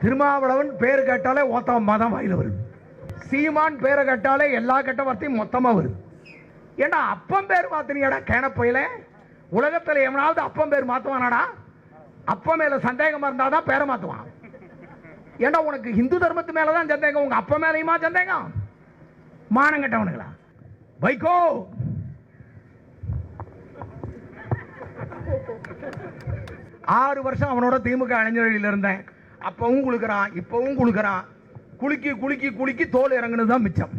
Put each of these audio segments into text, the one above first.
திருமாவளவன் பேர் கேட்டாலே ஓத்தமா தான் வாயில வருது. சீமான் பேரை கேட்டாலே எல்லா கெட்ட வார்த்தையும் மொத்தமா வருது. ஏண்டா அப்பம் பேர் மாத்தினியாடா கேனப்பையில? உலகத்தில் எவனாவது அப்பம் பேர் மாத்துவானாடா? அப்ப மேல சந்தேகமா இருந்தாதான் பேரை மாத்துவான். ஏண்டா உனக்கு இந்து தர்மத்து மேலதான் சந்தேகம், உங்க அப்ப மேலையுமா சந்தேகம்? மானம் கட்டவனுங்களா? வைகோ 6 வருஷம் அவனோட திமுக இளைஞர்களில் இருந்தேன். அப்பவும் குளுக்கிறான், இப்பவும் குளுக்கிறான். குலுக்கி குலுக்கி குலுக்கி தோல் இறங்குனதுதான் மிச்சம்.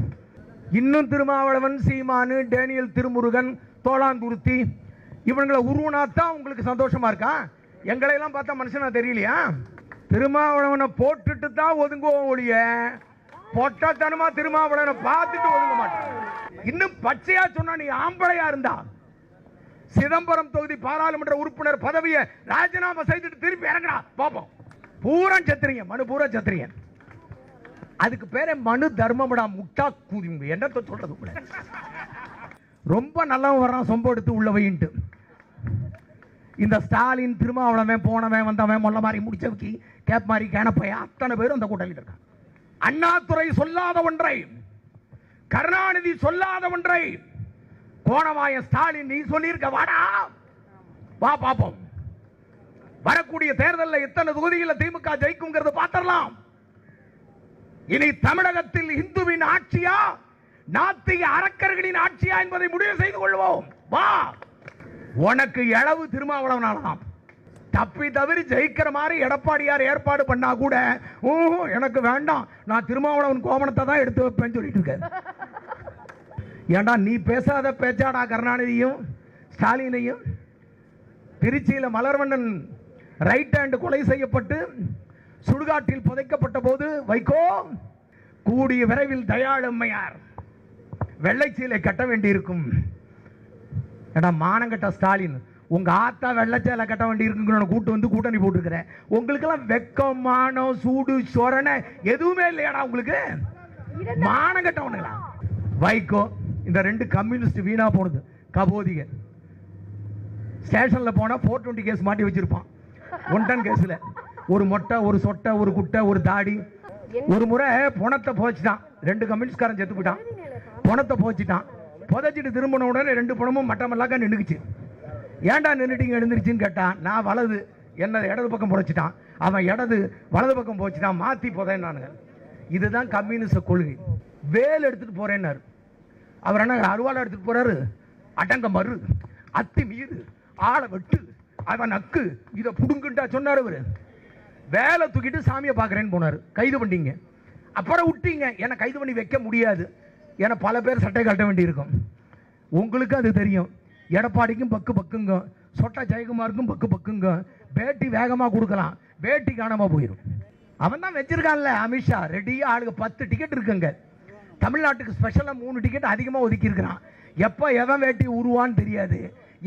இன்னும் திருமாவளவன், சீமானு, டேனியல் திருமுருகன், தோளாந்துருத்தி இவங்களை உருவனாத்தான் உங்களுக்கு சந்தோஷமா இருக்கா? எங்களை எல்லாம் பார்த்தா மனுஷனா தெரியலையா? திருமாவளவனை போட்டுட்டு தான் ஒதுங்குவோம் ஒழிய பொட்டத்தனமா திருமாவளவனை பார்த்துட்டு ஒதுங்க மாட்டேன். இன்னும் பச்சையா சொன்னா, நீ ஆம்பளையா இருந்தா சிதம்பரம் தொகுதி பாராளுமன்ற உறுப்பினர் பதவியை ராஜினாமா செய்துட்டு திருப்பி இறங்கடா பாப்போம். பூரா சத்திரிங்க, மனு பூரா சத்திரிங்க. அதுக்கு பேரே மனு தர்மம்டா. முட்டா கூதி என்னத்த சொல்றது? ரொம்ப நல்லவன் வர்றான் சொம்ப எடுத்து உள்ள வையின்ட்டு. இந்த ஸ்டாலின், திருமாவளவன், போனவன் வந்தவன், மொல்ல மாதிரி முடிச்சவக்கி, கேப் மாதிரி கேனப்பைய அத்தனை பேரும் அந்த கூட்டத்தில் இருக்கான். அண்ணாதுரை சொல்லாத ஒன்றை, கருணாநிதி சொல்லாத ஒன்றை கோணவாய ஸ்டாலின் நீ சொல்லியிருக்க. வாடா வா பாப்போம். வரக்கூடிய தேர்தலில் எத்தனை தொகுதிகளில் திமுக ஜெயிக்குங்கிறது பார்த்தரலாம். இனி தமிழகத்தில் இந்துவின் ஆட்சியா நாத்திக அரக்கர்களின் ஆட்சியா என்பதை முடிவு செய்து கொள்வோம். வா, உனக்கு இளவு திருமாவளவனாலாம். தப்பி தவிர ஜெயிக்கிற மாதிரி எடப்பாடியார் ஏற்பாடு பண்ணா கூட எனக்கு வேண்டாம், நான் திருமாவளவன் கோமணத்தை தான் எடுத்து வைப்பேன்னு சொல்லிட்டு இருக்க. ஏண்டா நீ பேசாத பேச்சாடா கருணாநிதியும் ஸ்டாலினையும்? திருச்சியில் மலர்வண்ணன் ரைட் ஹேண்ட் கொலை செய்யப்பட்டு சுடுகாட்டில் புதைக்கப்பட்ட போது வைகோ கூடிய விரைவில் தயாள் அம்மையார் வெள்ளைச்சீலை கட்ட வேண்டியிருக்கும். மானங்கட்ட ஸ்டாலின், உங்க ஆத்தா வெள்ளைச்சேலை கட்ட வேண்டி இருக்குன்னு கூட்டு வந்து கூட்டணி போட்டுருக்கிற. உங்களுக்கெல்லாம் வெக்கம், மானம், சூடு, சொரண எதுவுமே இல்லையாடா உங்களுக்கு? மானங்கட்டவனுங்களா? வைகோ இந்த 2 கம்யூனிஸ்ட் வீணா போனது. கபோதிக ஸ்டேஷன்ல போனா 420 கேஸ் மாட்டி வச்சிருப்பான். 1 டன் கேஸ்ல ஒரு மொட்டை, ஒரு சொட்டை, ஒரு குட்டை, ஒரு தாடி. ஒரு முறை பணத்தை போச்சுட்டான். 2 கம்யூனிஸ்ட்காரன் செத்து போயிட்டான். பணத்தை போச்சுட்டான். புதைச்சிட்டு திரும்பின உடனே 2 பணமும் மட்டமல்லாக்க நின்றுக்குச்சு. ஏன்டா நின்றுட்டீங்க எழுந்திருச்சுன்னு கேட்டான். நான் வலது, என்ன இடது பக்கம் புதைச்சிட்டான். அவன் இடது வலது பக்கம் போச்சுட்டான். மாத்தி புதைன்னானுங்க. இதுதான் கம்யூனிஸ்ட் கொள்கை. வேல் எடுத்துட்டு போறேன்னாரு. அவர் என்ன அருவாளை எடுத்துட்டு போறாரு? அடங்க மறு, அத்தி மீது, ஆளை வெட்டு, அவன் நக்கு, இதை புடுங்குண்டா சொன்னார். அவரு வேலை தூக்கிட்டு சாமியை பார்க்குறேன்னு போனார். கைது பண்ணிங்க. அப்புறம் விட்டீங்க. ஏன்னா கைது பண்ணி வைக்க முடியாது. ஏன்னா பல பேர் சட்டை கட்ட வேண்டியிருக்கும். உங்களுக்கு அது தெரியும். எடப்பாடிக்கும் பக்கு பக்குங்க, சொட்டா ஜெயக்குமாருக்கும் பக்கு பக்குங்க. பேட்டி வேகமாக கொடுக்கலாம், பேட்டி காணாமல் போயிடும். அவன் தான் வச்சிருக்கான்ல அமித்ஷா, ரெடியாக ஆளுங்க 10 டிக்கெட் இருக்குங்க. தமிழ்நாட்டுக்கு ஸ்பெஷலாக 3 டிக்கெட் அதிகமாக ஒதுக்கி இருக்கிறான். எப்போ எவன் வேட்டி உருவான்னு தெரியாது.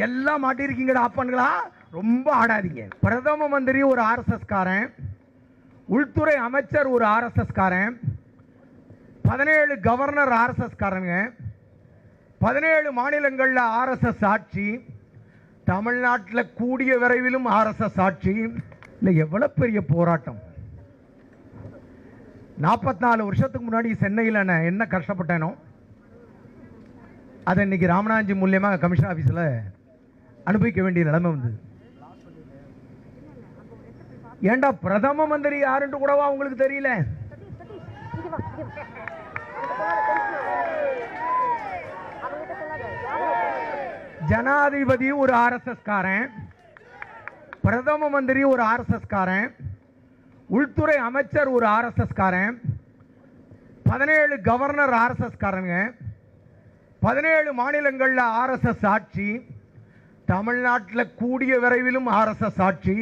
எல்லாம் மாட்டிருக்கீங்கடா ஆப்பானுங்களா, ரொம்ப ஆடாதீங்க. பிரதம மந்திரி ஒரு RSS காரன், உள்துறை அமைச்சர் ஒரு RSS காரன், 17 கவர்னர் RSS காரங்க, 17 மாநிலங்களில் RSS ஆட்சி, தமிழ்நாட்டில் கூடிய விரைவிலும் RSS ஆட்சி. இல்லை எவ்வளவு பெரிய போராட்டம். 44 வருஷத்துக்கு முன்னாடி சென்னையில் நான் என்ன கஷ்டப்பட்டேனோ அதை இன்னைக்கு ராமநாதஜி மூலியமா கமிஷன் ஆபீஸ்ல அனுபவிக்க வேண்டிய நிலைமை வந்தது. ஏண்டா பிரதம மந்திரி யாருன்னு கூடவா உங்களுக்கு தெரியல? ஜனாதிபதி ஒரு RSS காரன், பிரதம மந்திரி ஒரு RSS காரன், உள்துறை அமைச்சர் ஒரு RSS காரன், 17 கவர்னர் RSS காரங்க, 17 மாநிலங்களில் RSS ஆட்சி, தமிழ்நாட்டில் கூடிய விரைவிலும் RSS ஆட்சி.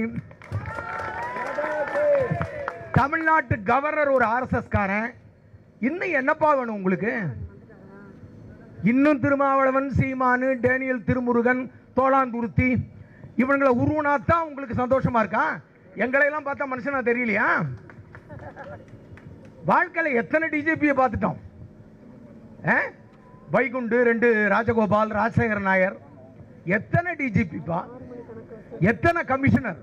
தமிழ்நாட்டு கவர்னர் ஒரு RSS காரன். இன்னும் என்னப்பா வேணும் உங்களுக்கு? இன்னும் திருமாவளவன், சீமானு, டேனியல் திருமுருகன், தோளாந்துருத்தி இவங்களை உருவனாத்தான் உங்களுக்கு சந்தோஷமா இருக்கா? எங்களை எல்லாம் பார்த்தா மனுஷனா தெரியலையா? வாழ்க்கையில் எத்தனை டிஜிபியை பார்த்துட்டோம். வைகுண்டு, 2 ராஜகோபால், ராஜசேகர நாயர், எத்தனை டிஜிபிப்பா, எத்தனை கமிஷனர்.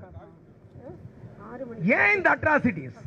ஏன் இந்த அட்ராசிட்டிஸ்?